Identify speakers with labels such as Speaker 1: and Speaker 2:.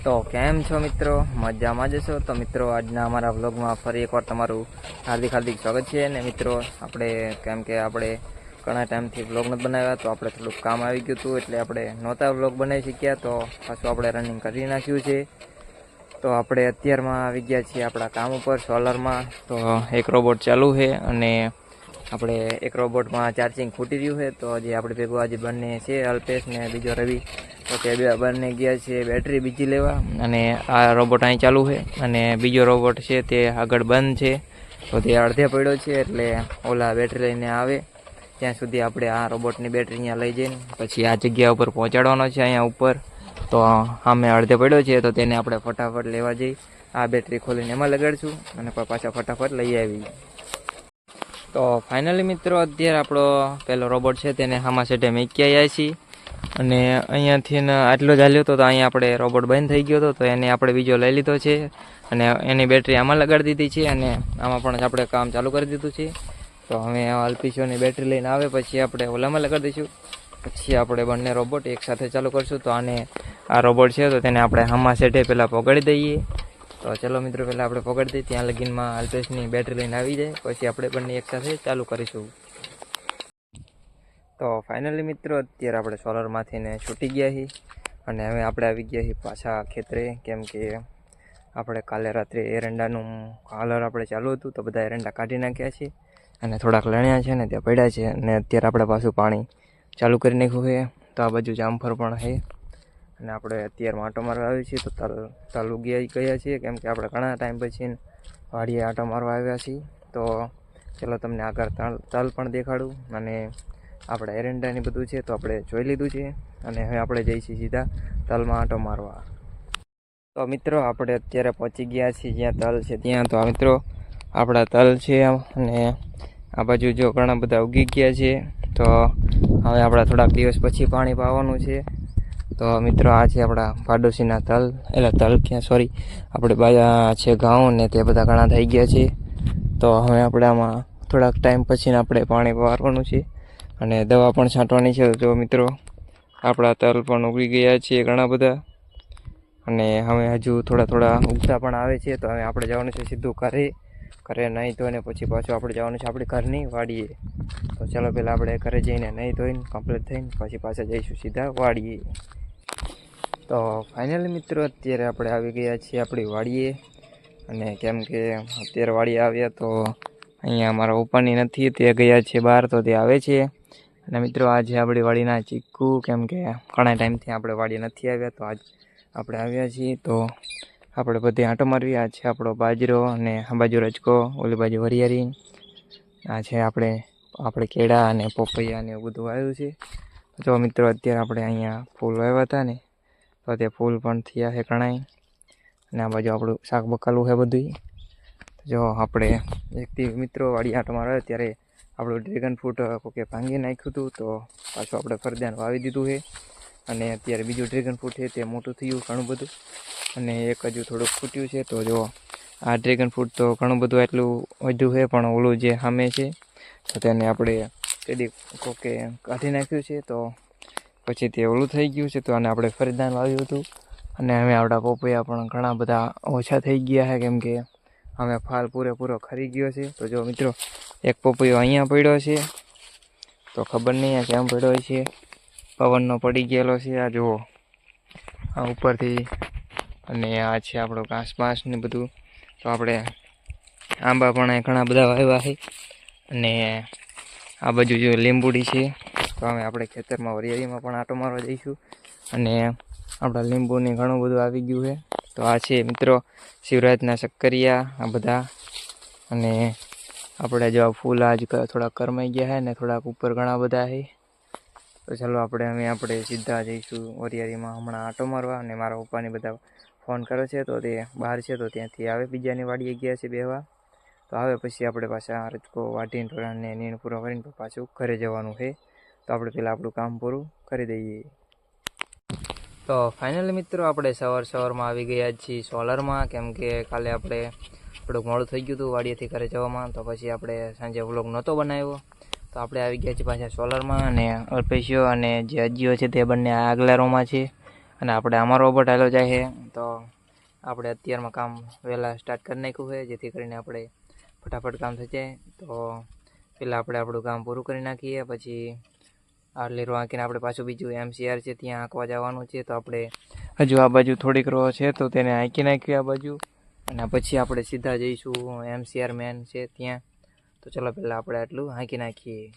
Speaker 1: તો કેમ છો મિત્રો, મજામાં જશો? તો મિત્રો આજના અમારા વ્લોગમાં ફરી એકવાર તમારું હાર્દિક સ્વાગત છે. ને મિત્રો આપણે કેમ કે આપણે ઘણા ટાઈમથી વ્લોગ નથી બનાવ્યા, તો આપણે થોડુંક કામ આવી ગયું હતું એટલે આપણે નહોતા વ્લોગ બનાવી શક્યા. તો પાછું આપણે રનિંગ કરી નાખ્યું છે. તો આપણે અત્યારમાં આવી ગયા છીએ આપણા કામ ઉપર સોલરમાં. તો એક રોબોટ ચાલુ છે અને આપણે એક રોબોટમાં ચાર્જિંગ ખૂટી રહ્યું છે. તો જે આપણે ભેગું આજે બંને છે, અલ્પેશ ને બીજો રવિ, તો તે બંને ગયા છે બેટરી બીજી લેવા. અને આ રોબોટ અહીં ચાલુ છે અને બીજો રોબોટ છે તે આગળ બંધ છે. તો તે અડધે પડ્યો છે એટલે ઓલા બેટરી લઈને આવે ત્યાં સુધી આપણે આ રોબોટની બેટરી અહીંયા લઈ જઈને પછી આ જગ્યા ઉપર પહોંચાડવાનો છે અહીંયા ઉપર. તો સામે અડધે પડ્યો છે તો તેને આપણે ફટાફટ લેવા જઈ આ બેટરી ખોલીને એમાં લગાડશું અને પાછા ફટાફટ લઈ આવી. તો ફાઇનલી મિત્રો અત્યારે આપણો પહેલો રોબોટ છે તેને હામા સેટે મૂકી આવ્યા છીએ અને અહીંયાથી આટલો જ હાલ્યો હતો. તો અહીંયા આપણે રોબોટ બંધ થઈ ગયો હતો તો એને આપણે બીજો લઈ લીધો છે અને એની બેટરી આમાં લગાડી દીધી છે અને આમાં પણ આપણે કામ ચાલુ કરી દીધું છે. તો હવે અલ્પેશની બેટરી લઈને આવે પછી આપણે ઓલામાં લગાડી દઈશું. પછી આપણે બંને રોબોટ એકસાથે ચાલુ કરીશું. તો આને આ રોબોટ છે તો તેને આપણે હામા સેટે પહેલાં પકડી દઈએ. તો ચલો મિત્રો પહેલાં આપણે પકડી દઈએ, ત્યાં લગીનમાં અલ્પેશની બેટરી લઈને આવી જાય પછી આપણે બંને એકસાથે ચાલુ કરીશું. તો ફાઇનલી મિત્રો અત્યારે આપણે સોલરમાંથી ને છૂટી ગયા છીએ અને હવે આપણે આવી ગયા છીએ પાછા ખેતરે. કેમ કે આપણે કાલે રાત્રે એરંડાનું કલર આપણે ચાલુ હતું તો બધા એરંડા કાઢી નાખ્યા છે અને થોડાક લણ્યા છે ને ત્યાં પડ્યા છે. અને અત્યારે આપણે પાછું પાણી ચાલુ કરી નાખ્યું છે. તો આ બાજુ જામફળ પણ છે અને આપણે અત્યારમાં આંટો મારવા આવ્યો છીએ. તો તલ ઉગી ગયા છીએ કેમ કે આપણે ઘણા ટાઈમ પછી વાડીએ આંટો મારવા આવ્યા છીએ. તો ચલો તમને આગળ તલ પણ દેખાડું અને આપણે એરંડાની બધું છે તો આપણે જોઈ લીધું છે અને હવે આપણે જઈશું સીધા તલમાં આંટો મારવા. તો મિત્રો આપણે અત્યારે પહોંચી ગયા છીએ જ્યાં તલ છે ત્યાં. તો મિત્રો આપણા તલ છે અને આ બાજુ જો ઘણા બધા ઉગી ગયા છે. તો હવે આપણા થોડાક દિવસ પછી પાણી પાવાનું છે. તો મિત્રો આ છે આપણા પાડોશીના તલ, એટલે તલ ક્યાં સોરી આપણે બાજુ છે ઘઉં ને તે બધા ઘણા થઈ ગયા છે. તો હવે આપણે આમાં થોડાક ટાઈમ પછી આપણે પાણી પાવાનું છે અને દવા પણ છાંટવાની છે. તો મિત્રો આપણા તલ પણ ઉગી ગયા છે ઘણા બધા અને હવે હજુ થોડા ઉગતા પણ આવે છે. તો હવે આપણે જવાનું છે સીધું ઘરે નહીં ધોઈને પછી પાછું આપણે જવાનું છે આપણે ઘરની વાડીએ. તો ચાલો પહેલાં આપણે ઘરે જઈને નહીં ધોઈને કમ્પ્લીટ થઈને પછી પાછા જઈશું સીધા વાડીએ. તો ફાઇનલી મિત્રો અત્યારે આપણે આવી ગયા છીએ આપણી વાડીએ અને કેમ કે અત્યારે વાડીએ આવ્યા તો અહીંયા અમારા પપ્પાની નથી, તે ગયા છે બહાર, તો તે આવે છે. અને મિત્રો આજે આપણી વાડીના ચીકુ, કેમ કે ઘણા ટાઈમથી આપણે વાડી નથી આવ્યા તો આજ આપણે આવ્યા છીએ. તો આપણે બધી આંટો મારવી. આ છે આપણો બાજરો અને આ બાજુ રજકો, ઓલી બાજુ વરિયાળી, આ છે આપણે કેળા અને પોપૈયા ને એવું બધું આવ્યું છે. જો મિત્રો અત્યારે આપણે અહીંયા ફૂલ વાવ્યા હતા ને તો તે ફૂલ પણ થયા છે ઘણાય અને આ બાજુ આપણું શાક બકાલું છે બધું. જો આપણે એકથી મિત્રો વાડી આંટો મારવા ત્યારે આપણું ડ્રેગન ફ્રૂટ કોકે ભાંગી નાખ્યું હતું તો પાછું આપણે ફરદાન વાવી દીધું છે અને અત્યારે બીજું ડ્રેગન ફ્રૂટ છે તે મોટું થયું ઘણું બધું અને એક હજુ થોડુંક ફૂટ્યું છે. તો જો આ ડ્રેગન ફ્રૂટ તો ઘણું બધું એટલું વધ્યું છે પણ ઓલું જે સામે છે તો તેને આપણે કદી કોકે કાઢી નાખ્યું છે તો પછી તે ઓલું થઈ ગયું છે. તો આને આપણે ફરદાન વાવ્યું હતું અને હવે આપણા પોપૈયા પણ ઘણા બધા ઓછા થઈ ગયા છે કેમ કે હવે ફાલ પૂરેપૂરો ખરી ગયો છે. તો જો મિત્રો એક પોપૈયો અહીંયા પડ્યો છે તો ખબર નહીં આ કેમ પડ્યો છે, પવનનો પડી ગયેલો છે. આ જુઓ આ ઉપરથી અને આ છે આપણો ઘાસ ને બધું. તો આપણે આંબા પણ ઘણા બધા વાવ્યા છે અને આ બાજુ જો લીંબુડી છે. તો હવે આપણે ખેતરમાં વરિયાળીમાં પણ આંટો મારવા જઈશું અને આપણા લીંબુની ઘણું બધું આવી ગયું છે. તો આ છે મિત્રો શિવરાજના શક્કરિયા આ બધા અને આપણે જો ફૂલ આજ થોડાક કરમાઈ ગયા છે ને થોડાક ઉપર ઘણા બધા છે. તો ચાલો આપણે સીધા જઈશું વરિયાળીમાં હમણાં આંટો મારવા અને મારા પપ્પાને બધા ફોન કર્યો છે તો તે બહાર છે તો ત્યાંથી આવે બીજાની વાડીએ ગયા છે બેહવા. તો આવે પછી આપણે પાછા રજકો વાટીને ટોળાને નીણ પૂરો કરીને પાછું ઘરે જવાનું છે. તો આપણે પહેલાં આપણું કામ પૂરું કરી દઈએ. તો ફાઇનલી મિત્રો આપણે સવારમાં આવી ગયા છીએ સોલરમાં કેમ કે કાલે આપણે થોડુંક મોડું થઈ ગયું હતું વાડીએથી ઘરે જવામાં. તો પછી આપણે સાંજે વ્લોગ નહોતો બનાવ્યો તો આપણે આવી ગયા છીએ પાછા સોલરમાં અને અલ્પેશિયો અને જે અજીઓ છે તે બંને આગલા રોમાં છે અને આપણે આમાં રોબોટ આવેલો જાય છે. તો આપણે અત્યારમાં કામ વહેલા સ્ટાર્ટ કરી નાખ્યું છે, જેથી કરીને આપણે ફટાફટ કામ થઈ જાય. તો પહેલાં આપણે આપણું કામ પૂરું કરી નાખીએ, પછી આ લીરો આંકીને આપણે પાછું બીજું MCR છે ત્યાં આંકવા જવાનું છે. તો આપણે હજુ આ બાજુ થોડીક રો છે તો તેને આંકી નાખ્યું આ બાજુ, અને પછી આપણે સીધા જઈશું MCR મેન છે ત્યાં. તો ચલો પહેલાં આપણે આટલું આંકી નાખીએ.